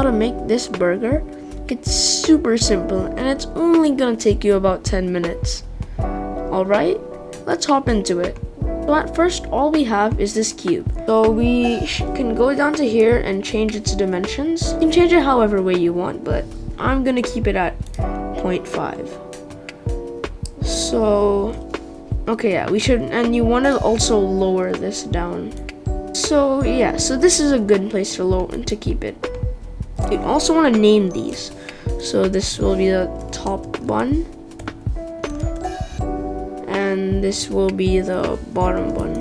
how to make this burger, it's super simple and it's only gonna take you about 10 minutes. Alright, let's hop into it. So at first, all we have is this cube. So we can go down to here and change its dimensions. You can change it however way you want, but I'm gonna keep it at 0.5. So, okay, yeah, we should, and you want to also lower this down. So yeah, so this is a good place to keep it. You also want to name these. So this will be the top bun, and this will be the bottom bun.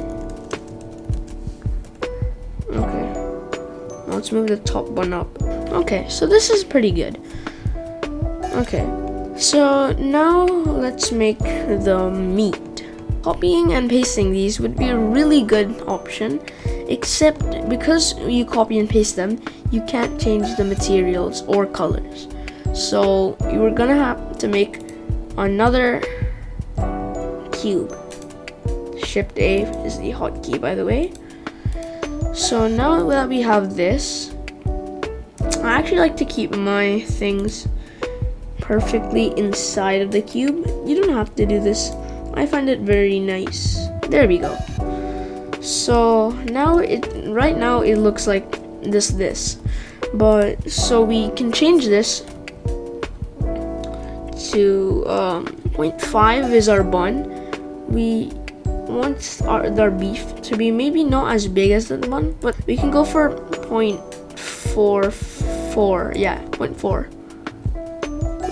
Okay, now let's move the top bun up. Okay, so this is pretty good. Okay, so now let's make the meat. Copying and pasting these would be a really good option, except because you copy and paste them, you can't change the materials or colors. So you are gonna have to make another cube. Shift A is the hotkey, by the way. So now that we have this, I actually like to keep my things perfectly inside of the cube. You don't have to do this. I find it very nice. There we go. So now right now it looks like this. But so we can change this to 0.5 is our bun. We want our beef to be maybe not as big as the bun, but we can go for 0.44. Yeah, 0.4.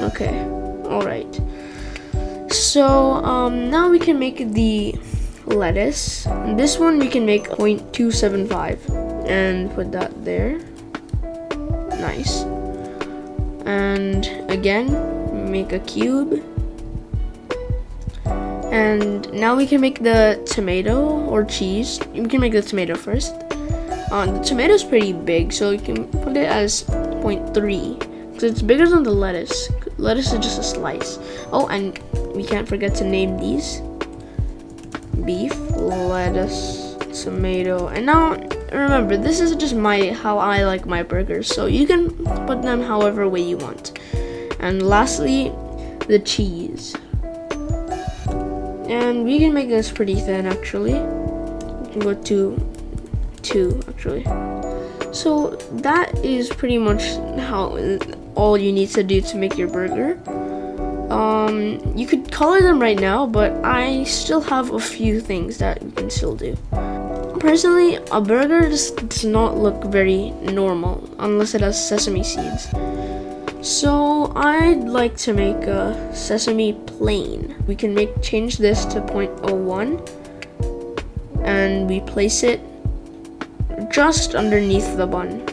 Okay, all right. So now we can make the lettuce. This one we can make 0.275 and put that there. Nice. And again, make a cube. And now we can make the tomato or cheese. We can make the tomato first. The tomato is pretty big, so you can put it as 0.3 because it's bigger than the lettuce. Lettuce is just a slice. Oh, and we can't forget to name these: beef, lettuce, tomato. And now remember, this is just how I like my burgers, so you can put them however way you want. And lastly, the cheese. And we can make this pretty thin actually. We can go to 2 actually. So that is pretty much all you need to do to make your burger. You could color them right now, but I still have a few things that you can still do. Personally, a burger just does not look very normal unless it has sesame seeds. So I'd like to make a Sesame Plane. We can change this to 0.01 and we place it just underneath the bun.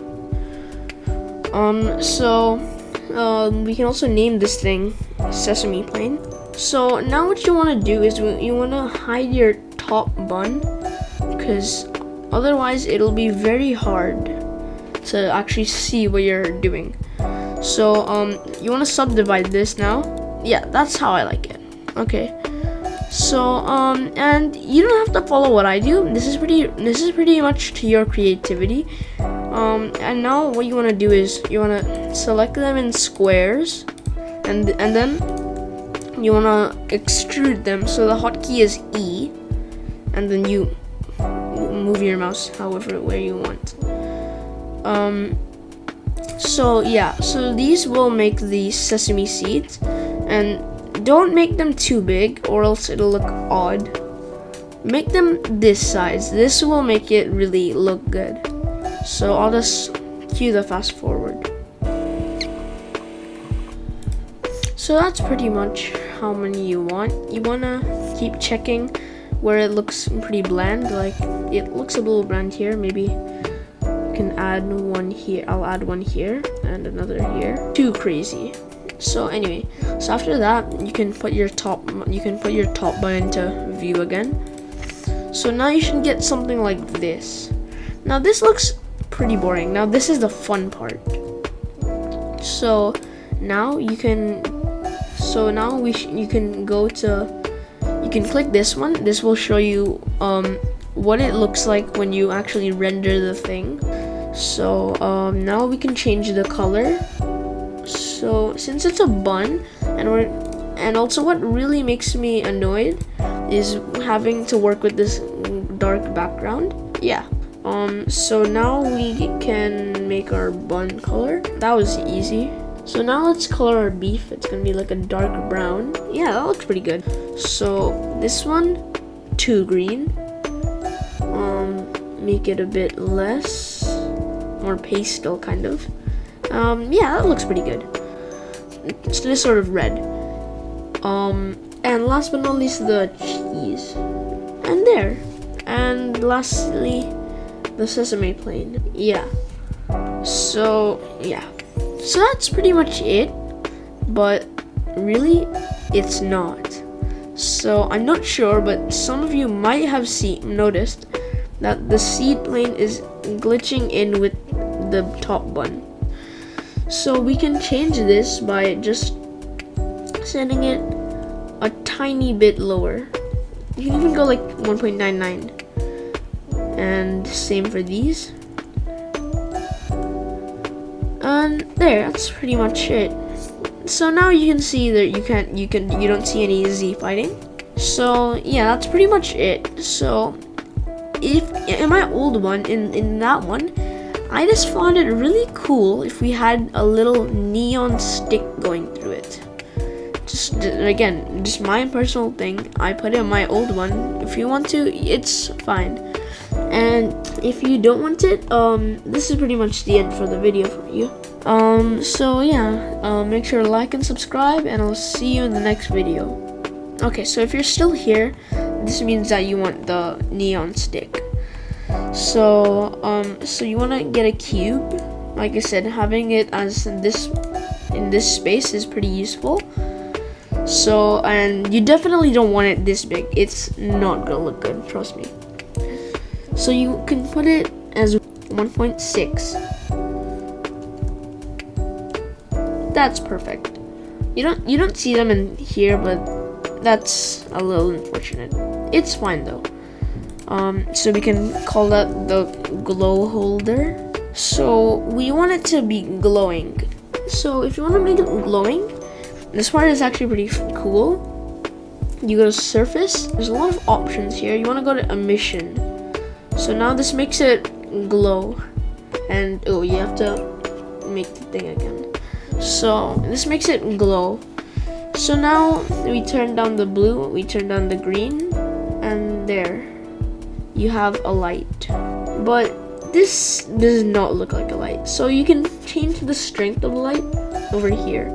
We can also name this thing Sesame Plane. So now what you want to do is you want to hide your top bun, because otherwise it'll be very hard to actually see what you're doing. So you want to subdivide this now. Yeah, that's how I like it. Okay. So and you don't have to follow what I do. This is pretty much to your creativity. And now what you want to do is you want to select them in squares, and then you want to extrude them. So the hotkey is E, and then you move your mouse however way you want. So yeah, so these will make the sesame seeds, and don't make them too big or else it'll look odd. Make them this size. This will make it really look good. So I'll just cue the fast forward. So that's pretty much how many you want. You wanna keep checking where it looks pretty bland. Like it looks a little bland here. Maybe you can add one here. I'll add one here and another here. Too crazy. So anyway, so after that you can put your top bun into view again. So now you should get something like this. Now this looks pretty boring. Now this is the fun part. So now you can click this one. This will show you what it looks like when you actually render the thing. So now we can change the color. So since it's a bun, and also what really makes me annoyed is having to work with this dark background. Yeah. So now we can make our bun color. That was easy. So now let's color our beef. It's gonna be like a dark brown. Yeah, that looks pretty good. So this one, too green. Make it a bit less, more pastel kind of. Yeah, that looks pretty good. It's this sort of red. And last but not least, the cheese. And there. And lastly, the Sesame Plane. Yeah. So, yeah. So that's pretty much it. But really, it's not. So I'm not sure, but some of you might have noticed that the seed plane is glitching in with the top bun. So we can change this by just setting it a tiny bit lower. You can even go like 1.99. And same for these. And there, that's pretty much it. So now you can see that you don't see any Z fighting. So yeah, that's pretty much it. So if in my old one, in that one, I just found it really cool if we had a little neon stick going through it. Just my personal thing. I put it in my old one. If you want to, it's fine. And if you don't want it, this is pretty much the end for the video for you. So yeah, make sure to like and subscribe, and I'll see you in the next video. Okay, so if you're still here, this means that you want the neon stick. So you want to get a cube. Like I said, having it as in this space is pretty useful. So, and you definitely don't want it this big. It's not gonna look good, trust me. So you can put it as 1.6. That's perfect. You don't see them in here, but that's a little unfortunate. It's fine though. So we can call that the glow holder. So we want it to be glowing. So if you want to make it glowing, this part is actually pretty cool. You go to surface. There's a lot of options here. You want to go to emission. So now this makes it glow. And oh, you have to make the thing again. So this makes it glow. So now we turn down the blue, we turn down the green, and there you have a light. But this does not look like a light. So you can change the strength of the light over here.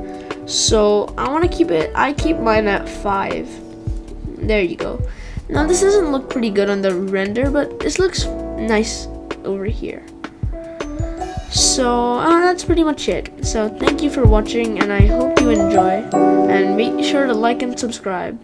So I keep mine at 5. There you go. Now this doesn't look pretty good on the render, but this looks nice over here. So that's pretty much it. So thank you for watching, and I hope you enjoy, and make sure to like and subscribe.